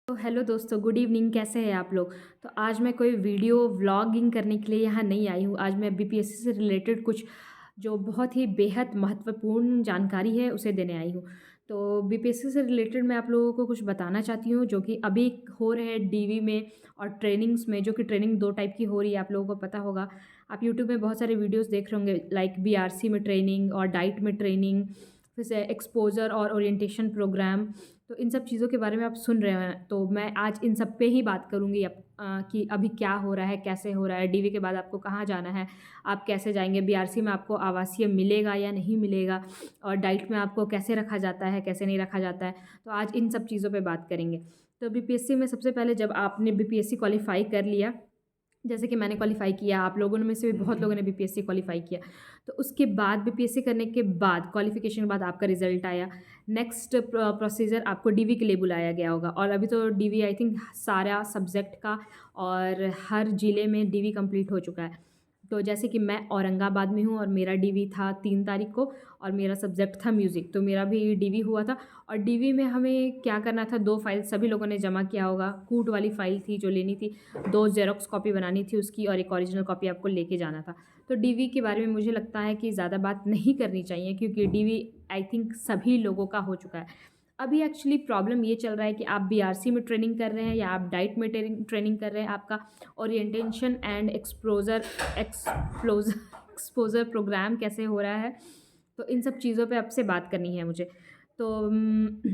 तो हेलो दोस्तों, good evening. कैसे हैं आप लोग? तो आज मैं कोई वीडियो व्लॉगिंग करने के लिए यहाँ नहीं आई हूँ। आज मैं बीपीएससी से रिलेटेड कुछ जो बहुत ही बेहद महत्वपूर्ण जानकारी है उसे देने आई हूँ। तो बीपीएससी से रिलेटेड मैं आप लोगों को कुछ बताना चाहती हूँ जो कि अभी हो रहे हैं डीवी में और ट्रेनिंग्स में, जो कि ट्रेनिंग 2 टाइप की हो रही है, आप लोगों को पता होगा। आप यूट्यूब में बहुत सारे वीडियोज़ देख रहे होंगे, लाइक बीआरसी में ट्रेनिंग और डाइट में ट्रेनिंग, फिर से एक्सपोज़र और ओरिएंटेशन प्रोग्राम। तो इन सब चीज़ों के बारे में आप सुन रहे हैं, तो मैं आज इन सब पे ही बात करूँगी कि अभी क्या हो रहा है, कैसे हो रहा है, डीवी के बाद आपको कहाँ जाना है, आप कैसे जाएँगे, बीआरसी में आपको आवासीय मिलेगा या नहीं मिलेगा, और डाइट में आपको कैसे रखा जाता है, कैसे नहीं रखा जाता है। तो आज इन सब चीज़ों पे बात करेंगे। तो बीपीएससी में सबसे पहले जब आपने बीपीएससी क्वालीफ़ाई कर लिया, जैसे कि मैंने क्वालीफ़ाई किया, आप लोगों में से भी बहुत लोगों ने बीपीएससी क्वालीफ़ाई किया। तो उसके बाद बीपीएससी करने के बाद, क्वालिफ़िकेशन के बाद आपका रिज़ल्ट आया। नेक्स्ट प्रोसीजर आपको डीवी के लिए बुलाया गया होगा, और अभी तो डीवी आई थिंक सारा सब्जेक्ट का और हर ज़िले में डीवी कंप्लीट हो चुका है। तो जैसे कि मैं औरंगाबाद में हूँ और मेरा डीवी था 3 तारीख को, और मेरा सब्जेक्ट था म्यूज़िक, तो मेरा भी डीवी हुआ था। और डीवी में हमें क्या करना था, 2 फाइल सभी लोगों ने जमा किया होगा। कूट वाली फ़ाइल थी जो लेनी थी, 2 ज़ेरॉक्स कॉपी बनानी थी उसकी, और एक ओरिजिनल कॉपी आपको लेके जाना था। तो डीवी के बारे में मुझे लगता है कि ज़्यादा बात नहीं करनी चाहिए, क्योंकि डीवी आई थिंक सभी लोगों का हो चुका है। अभी एक्चुअली प्रॉब्लम ये चल रहा है कि आप बीआरसी में ट्रेनिंग कर रहे हैं या आप डाइट में ट्रेनिंग कर रहे हैं। आपका ओरिएंटेशन एंड एक्सपोज़र प्रोग्राम कैसे हो रहा है, तो इन सब चीज़ों पे आपसे बात करनी है मुझे। तो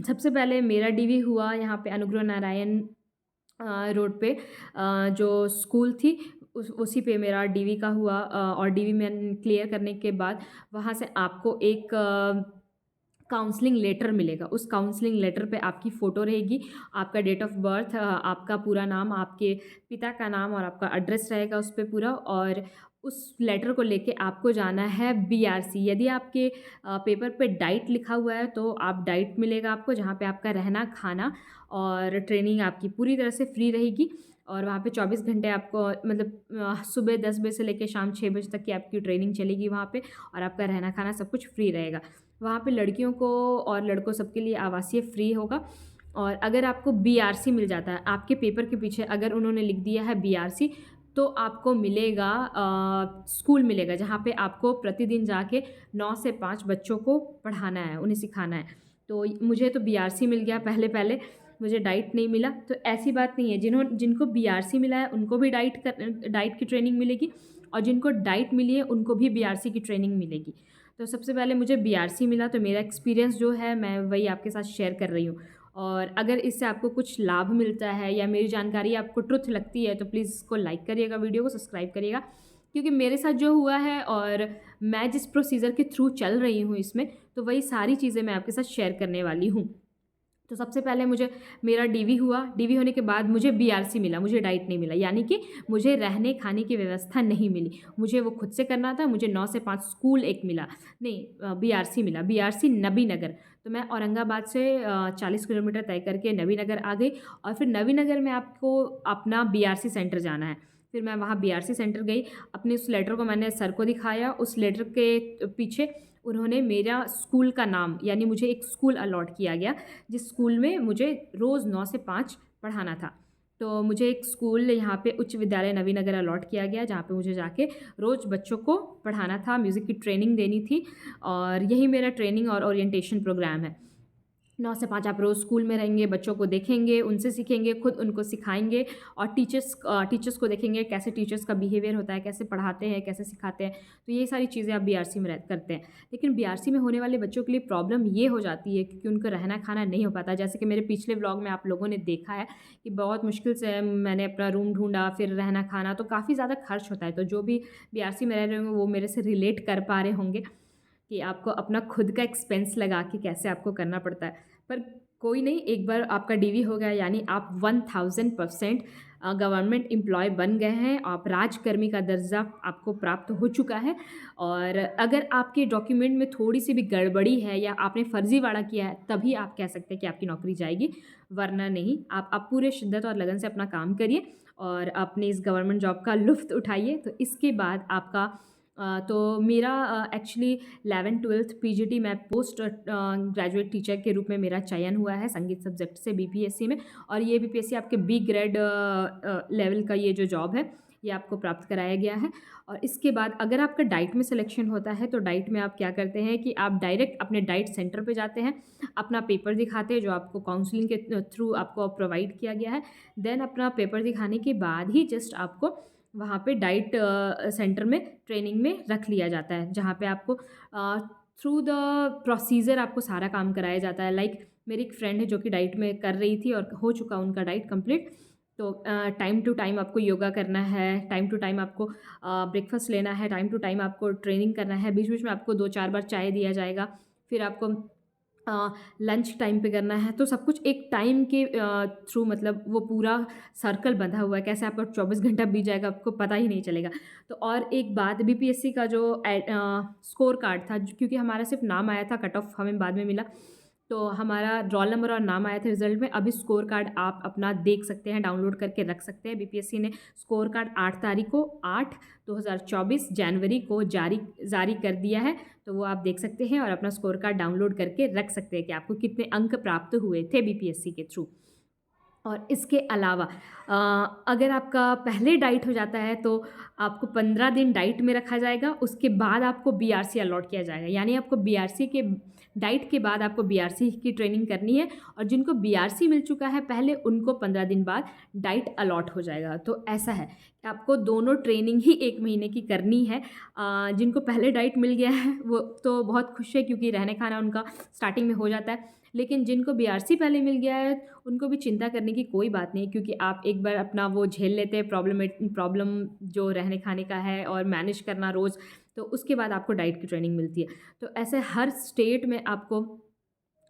सबसे पहले मेरा डीवी हुआ यहाँ पे अनुग्रह नारायण रोड पे, जो स्कूल थी उसी पे मेरा डीवी का हुआ। और डीवी में क्लियर करने के बाद वहाँ से आपको एक काउंसलिंग लेटर मिलेगा। उस काउंसलिंग लेटर पे आपकी फ़ोटो रहेगी, आपका डेट ऑफ़ बर्थ, आपका पूरा नाम, आपके पिता का नाम और आपका एड्रेस रहेगा उस पे पूरा। और उस लेटर को लेके आपको जाना है बीआरसी। यदि आपके पेपर पे डाइट लिखा हुआ है तो आप डाइट मिलेगा आपको, जहाँ पे आपका रहना, खाना और ट्रेनिंग आपकी पूरी तरह से फ्री रहेगी। और वहाँ पे 24 घंटे आपको, मतलब सुबह 10 बजे से लेके शाम 6 बजे तक की आपकी ट्रेनिंग चलेगी वहाँ पे, और आपका रहना, खाना सब कुछ फ्री रहेगा। वहाँ पे लड़कियों को और लड़कों सबके लिए आवासीय फ्री होगा। और अगर आपको बीआरसी मिल जाता है, आपके पेपर के पीछे अगर उन्होंने लिख दिया है बीआरसी, तो आपको मिलेगा स्कूल मिलेगा, जहाँ पे आपको प्रतिदिन जाके 9 से 5 बच्चों को पढ़ाना है, उन्हें सिखाना है। तो मुझे तो बीआरसी मिल गया पहले मुझे डाइट नहीं मिला। तो ऐसी बात नहीं है, जिनको बीआरसी मिला है उनको भी डाइट की ट्रेनिंग मिलेगी, और जिनको डाइट मिली है उनको भी बीआरसी की ट्रेनिंग मिलेगी। तो सबसे पहले मुझे बीआरसी मिला, तो मेरा एक्सपीरियंस जो है मैं वही आपके साथ शेयर कर रही हूँ। और अगर इससे आपको कुछ लाभ मिलता है या मेरी जानकारी आपको ट्रुथ लगती है, तो प्लीज़ इसको लाइक करिएगा, वीडियो को सब्सक्राइब करिएगा। क्योंकि मेरे साथ जो हुआ है और मैं जिस प्रोसीजर के थ्रू चल रही हूँ इसमें, तो वही सारी चीज़ें मैं आपके साथ शेयर करने वाली हूँ। तो सबसे पहले मुझे मेरा डीवी हुआ, डीवी होने के बाद मुझे बीआरसी मिला, मुझे डाइट नहीं मिला, यानी कि मुझे रहने खाने की व्यवस्था नहीं मिली। मुझे वो खुद से करना था। मुझे 9 से 5 स्कूल एक मिला, नहीं बीआरसी मिला, बीआरसी नबीनगर। तो मैं औरंगाबाद से 40 किलोमीटर तय करके नबीनगर आ गई, और फिर नबीनगर में आपको अपना बीआरसी सेंटर जाना है। फिर मैं वहाँ बीआरसी सेंटर गई, अपने उस लेटर को मैंने सर को दिखाया। उस लेटर के पीछे उन्होंने मेरा स्कूल का नाम, यानी मुझे एक स्कूल अलॉट किया गया, जिस स्कूल में मुझे रोज़ 9 से 5 पढ़ाना था। तो मुझे एक स्कूल यहाँ पे उच्च विद्यालय नवीनगर अलॉट किया गया, जहाँ पे मुझे जाके रोज़ बच्चों को पढ़ाना था, म्यूज़िक की ट्रेनिंग देनी थी। और यही मेरा ट्रेनिंग और ओरिएंटेशन प्रोग्राम है। 9 से 5 आप रोज़ स्कूल में रहेंगे, बच्चों को देखेंगे, उनसे सीखेंगे, खुद उनको सिखाएँगे, और टीचर्स को देखेंगे, कैसे टीचर्स का बिहेवियर होता है, कैसे पढ़ाते हैं, कैसे सिखाते हैं। तो यही सारी चीज़ें आप बीआरसी में करते हैं। लेकिन बीआरसी में होने वाले बच्चों के लिए प्रॉब्लम ये हो जाती है, क्योंकि उनको रहना-खाना नहीं हो पाता। जैसे कि मेरे पिछले व्लॉग में आप लोगों ने देखा है कि बहुत मुश्किल से मैंने अपना रूम ढूँढा, फिर रहना-खाना, तो काफ़ी ज़्यादा खर्च होता है। तो जो भी बीआरसी में रह रहे होंगे वो मेरे से रिलेट कर पा रहे होंगे कि आपको अपना खुद का एक्सपेंस लगा के कैसे आपको करना पड़ता है। पर कोई नहीं, एक बार आपका डीवी हो गया, यानी आप 1000% गवर्नमेंट एम्प्लॉय बन गए हैं, आप राजकर्मी का दर्जा आपको प्राप्त हो चुका है। और अगर आपके डॉक्यूमेंट में थोड़ी सी भी गड़बड़ी है या आपने फर्जीवाड़ा किया है, तभी आप कह सकते हैं कि आपकी नौकरी जाएगी, वरना नहीं। आप पूरे शिद्दत और लगन से अपना काम करिए और अपने इस गवर्नमेंट जॉब का लुत्फ़ उठाइए। तो इसके बाद आपका तो मेरा एक्चुअली 11th-12th पीजीटी मैं पोस्ट ग्रेजुएट टीचर के रूप में मेरा चयन हुआ है संगीत सब्जेक्ट से बीपीएससी में। और ये बीपीएससी आपके बी ग्रेड लेवल का ये जो जॉब है, ये आपको प्राप्त कराया गया है। और इसके बाद अगर आपका डाइट में सिलेक्शन होता है, तो डाइट में आप क्या करते हैं कि आप डायरेक्ट अपने डाइट सेंटर पे जाते हैं, अपना पेपर दिखाते हैं जो आपको काउंसलिंग के थ्रू आपको प्रोवाइड किया गया है। देन अपना पेपर दिखाने के बाद ही जस्ट आपको वहाँ पे डाइट सेंटर में ट्रेनिंग में रख लिया जाता है, जहाँ पे आपको थ्रू द प्रोसीजर आपको सारा काम कराया जाता है। लाइक मेरी एक फ्रेंड है जो कि डाइट में कर रही थी और हो चुका उनका डाइट कंप्लीट। तो टाइम टू टाइम आपको योगा करना है, टाइम टू टाइम आपको ब्रेकफास्ट लेना है, टाइम टू टाइम आपको ट्रेनिंग करना है, बीच बीच में आपको 2-4 बार चाय दिया जाएगा, फिर आपको लंच टाइम पे करना है। तो सब कुछ एक टाइम के थ्रू, मतलब वो पूरा सर्कल बंधा हुआ है, कैसे आपका 24 घंटा बीत जाएगा आपको पता ही नहीं चलेगा। तो और एक बात, बीपीएससी का जो स्कोर कार्ड था, क्योंकि हमारा सिर्फ नाम आया था, कट ऑफ हमें बाद में मिला, तो हमारा रोल नंबर और नाम आया था रिजल्ट में। अभी स्कोर कार्ड आप अपना देख सकते हैं, डाउनलोड करके रख सकते हैं। बीपीएससी ने स्कोर कार्ड 8 तारीख को 8/2024 जनवरी को जारी कर दिया है। तो वो आप देख सकते हैं और अपना स्कोर कार्ड डाउनलोड करके रख सकते हैं कि आपको कितने अंक प्राप्त हुए थे बीपीएससी के थ्रू। और इसके अलावा अगर आपका पहले डाइट हो जाता है, तो आपको 15 दिन डाइट में रखा जाएगा। उसके बाद आपको बीआरसी अलॉट किया जाएगा, यानी आपको बीआरसी के डाइट के बाद आपको बीआरसी की ट्रेनिंग करनी है। और जिनको बीआरसी मिल चुका है पहले, उनको 15 दिन बाद डाइट अलॉट हो जाएगा। तो ऐसा है कि आपको दोनों ट्रेनिंग ही 1 महीने की करनी है। जिनको पहले डाइट मिल गया है वो तो बहुत खुश है, क्योंकि रहने खाना उनका स्टार्टिंग में हो जाता है। लेकिन जिनको बीआरसी पहले मिल गया है, उनको भी चिंता करने की कोई बात नहीं, क्योंकि आप एक बार अपना वो झेल लेते हैं प्रॉब्लम जो रहने खाने का है और मैनेज करना रोज़, तो उसके बाद आपको डाइट की ट्रेनिंग मिलती है। तो ऐसे हर स्टेट में आपको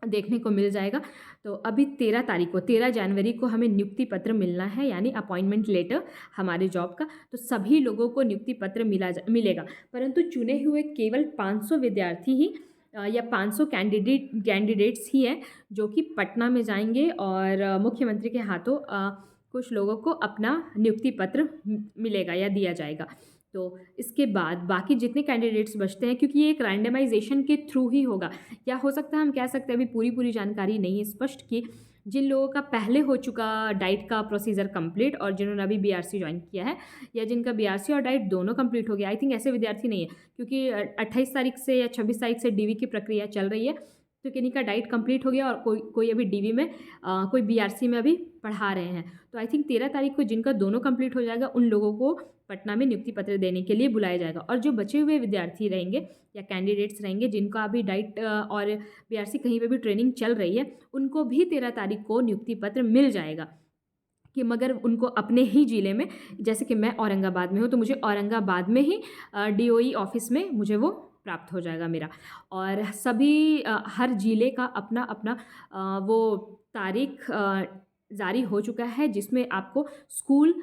देखने को मिल जाएगा। तो अभी 13 जनवरी को हमें नियुक्ति पत्र मिलना है, यानी अपॉइंटमेंट लेटर हमारे जॉब का। तो सभी लोगों को नियुक्ति पत्र मिलेगा, परंतु चुने हुए केवल 500 विद्यार्थी ही या 500 कैंडिडेट्स ही हैं जो कि पटना में जाएंगे और मुख्यमंत्री के हाथों कुछ लोगों को अपना नियुक्ति पत्र मिलेगा या दिया जाएगा। तो इसके बाद बाकी जितने कैंडिडेट्स बचते हैं, क्योंकि ये एक रैंडमाइजेशन के थ्रू ही होगा, या हो सकता है हम कह सकते हैं, अभी पूरी जानकारी नहीं है स्पष्ट, कि जिन लोगों का पहले हो चुका डाइट का प्रोसीजर कंप्लीट और जिन्होंने अभी बीआरसी ज्वाइन किया है, या जिनका बीआरसी और डाइट दोनों कंप्लीट हो गया, आई थिंक ऐसे विद्यार्थी नहीं है, क्योंकि 28 तारीख से या 26 तारीख से डीवी की प्रक्रिया चल रही है। तो किन्हीं का डाइट कंप्लीट हो गया और कोई अभी डीवी में कोई बीआरसी में अभी पढ़ा रहे हैं। तो आई थिंक 13 तारीख को जिनका दोनों कंप्लीट हो जाएगा, उन लोगों को पटना में नियुक्ति पत्र देने के लिए बुलाया जाएगा। और जो बचे हुए विद्यार्थी रहेंगे या कैंडिडेट्स रहेंगे, जिनका अभी डाइट और बीआरसी कहीं पे भी ट्रेनिंग चल रही है, उनको भी 13 तारीख को नियुक्ति पत्र मिल जाएगा। कि मगर उनको अपने ही ज़िले में, जैसे कि मैं औरंगाबाद में हूँ, तो मुझे औरंगाबाद में ही डीओई ऑफिस में मुझे वो प्राप्त हो जाएगा मेरा। और सभी हर ज़िले का अपना अपना वो तारीख जारी हो चुका है, जिसमें आपको स्कूल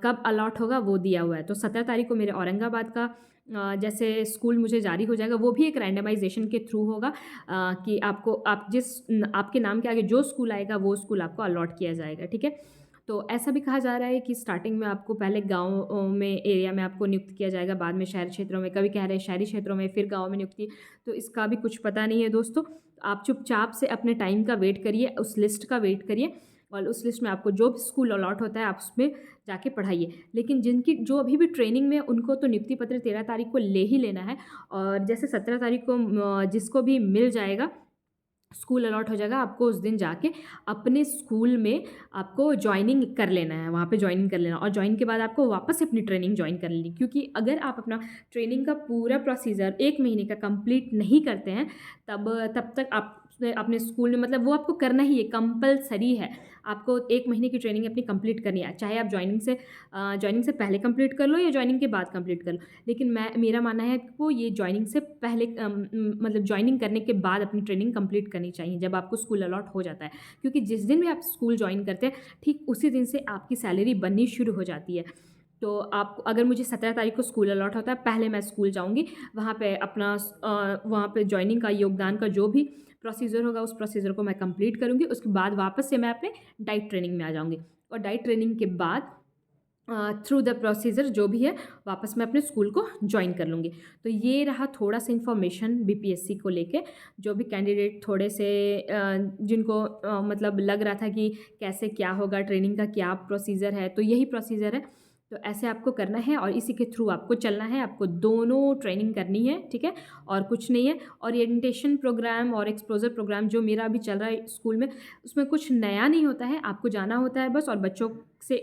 कब अलॉट होगा वो दिया हुआ है। तो 17 तारीख को मेरे औरंगाबाद का जैसे स्कूल मुझे जारी हो जाएगा, वो भी एक रैंडमाइजेशन के थ्रू होगा कि आपके नाम के आगे जो स्कूल आएगा वो स्कूल आपको अलॉट किया जाएगा, ठीक है। तो ऐसा भी कहा जा रहा है कि स्टार्टिंग में आपको पहले गाँव में एरिया में आपको नियुक्त किया जाएगा, बाद में शहरी क्षेत्रों में, कभी कह रहे हैं शहरी क्षेत्रों में, फिर गाँव में नियुक्ति। तो इसका भी कुछ पता नहीं है दोस्तों। आप चुपचाप से अपने टाइम का वेट करिए, उस लिस्ट का वेट करिए, और उस लिस्ट में आपको जो भी स्कूल अलॉट होता है आप उसमें जाके पढ़ाइए। लेकिन जिनकी जो अभी भी ट्रेनिंग में, उनको तो नियुक्ति पत्र 13 तारीख को ले ही लेना है। और जैसे 17 तारीख को जिसको भी मिल जाएगा, स्कूल अलॉट हो जाएगा, आपको उस दिन जाके अपने स्कूल में आपको ज्वाइनिंग कर लेना है, वहाँ पे ज्वाइनिंग कर लेना। और ज्वाइन के बाद आपको वापस अपनी ट्रेनिंग ज्वाइन कर लेनी, क्योंकि अगर आप अपना ट्रेनिंग का पूरा प्रोसीजर 1 महीने का कंप्लीट नहीं करते हैं, तब तक आप अपने स्कूल में, मतलब वो आपको करना ही है, कंपलसरी है। आपको 1 महीने की ट्रेनिंग अपनी कंप्लीट करनी है, चाहे आप ज्वाइनिंग से पहले कंप्लीट कर लो या ज्वाइनिंग के बाद कंप्लीट कर लो। लेकिन मेरा मानना है कि वो ये ज्वाइनिंग से पहले मतलब ज्वाइनिंग करने के बाद अपनी ट्रेनिंग कंप्लीट करनी चाहिए, जब आपको स्कूल अलॉट हो जाता है। क्योंकि जिस दिन भी आप स्कूल ज्वाइन करते हैं, ठीक उसी दिन से आपकी सैलरी बननी शुरू हो जाती है। तो आप, अगर मुझे 17 तारीख को स्कूल अलॉट होता है, पहले मैं स्कूल जाऊँगी, वहाँ पे अपना वहाँ पे ज्वाइनिंग का, योगदान का जो भी प्रोसीजर होगा, उस प्रोसीजर को मैं कंप्लीट करूँगी। उसके बाद वापस से मैं अपने डाइट ट्रेनिंग में आ जाऊँगी। और डाइट ट्रेनिंग के बाद थ्रू द प्रोसीजर जो भी है वापस मैं अपने स्कूल को ज्वाइन कर लूँगी। तो ये रहा थोड़ा सा इन्फॉर्मेशन बीपीएससी को लेके, जो भी कैंडिडेट थोड़े से जिनको मतलब लग रहा था कि कैसे क्या होगा, ट्रेनिंग का क्या प्रोसीजर है, तो यही प्रोसीजर है। तो ऐसे आपको करना है और इसी के थ्रू आपको चलना है, आपको दोनों ट्रेनिंग करनी है, ठीक है? और कुछ नहीं है। ओरिएंटेशन प्रोग्राम और एक्सपोज़र प्रोग्राम जो मेरा अभी चल रहा है स्कूल में, उसमें कुछ नया नहीं होता है, आपको जाना होता है बस और बच्चों से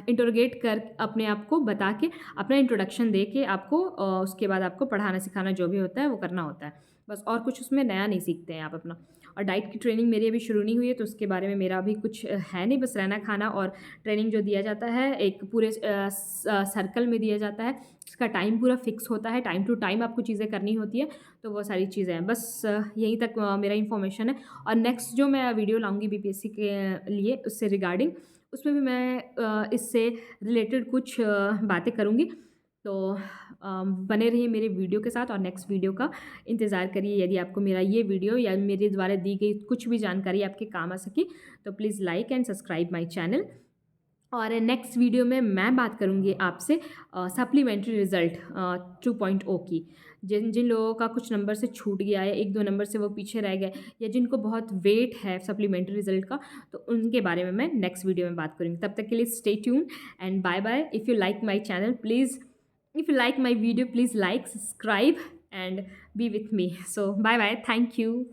इंटरोगेट कर अपने आप को बता के अपना इंट्रोडक्शन दे के आपको उसके बाद आपको पढ़ाना सिखाना जो भी होता है वो करना होता है बस, और कुछ उसमें नया नहीं सीखते हैं आप अपना। और डाइट की ट्रेनिंग मेरी अभी शुरू नहीं हुई है, तो उसके बारे में मेरा अभी कुछ है नहीं, बस रहना खाना और ट्रेनिंग जो दिया जाता है एक पूरे सर्कल में दिया जाता है, इसका टाइम पूरा फिक्स होता है, टाइम टू टाइम आपको चीज़ें करनी होती है। तो वो सारी चीज़ें हैं बस, यहीं तक मेरा इन्फॉर्मेशन है। और नेक्स्ट जो मैं वीडियो लाऊंगी बीपीएससी के लिए उससे रिगार्डिंग, उसमें भी मैं इससे रिलेटेड कुछ बातें करूँगी। तो बने रहिए मेरे वीडियो के साथ और नेक्स्ट वीडियो का इंतज़ार करिए। यदि आपको मेरा ये वीडियो या मेरे द्वारा दी गई कुछ भी जानकारी आपके काम आ सकी, तो please like and subscribe my channel. और नेक्स्ट वीडियो में मैं बात करूँगी आपसे सप्लीमेंट्री रिज़ल्ट 2.0 की। जिन जिन लोगों का कुछ नंबर से छूट गया है, 1-2 नंबर से वो पीछे रह गए, या जिनको बहुत वेट है सप्लीमेंट्री रिज़ल्ट का, तो उनके बारे में मैं नेक्स्ट वीडियो में बात करूँगी। तब तक के लिए stay tune and bye bye. If you like my channel please, if you like my video please like, subscribe and be with me. So bye bye, thank you.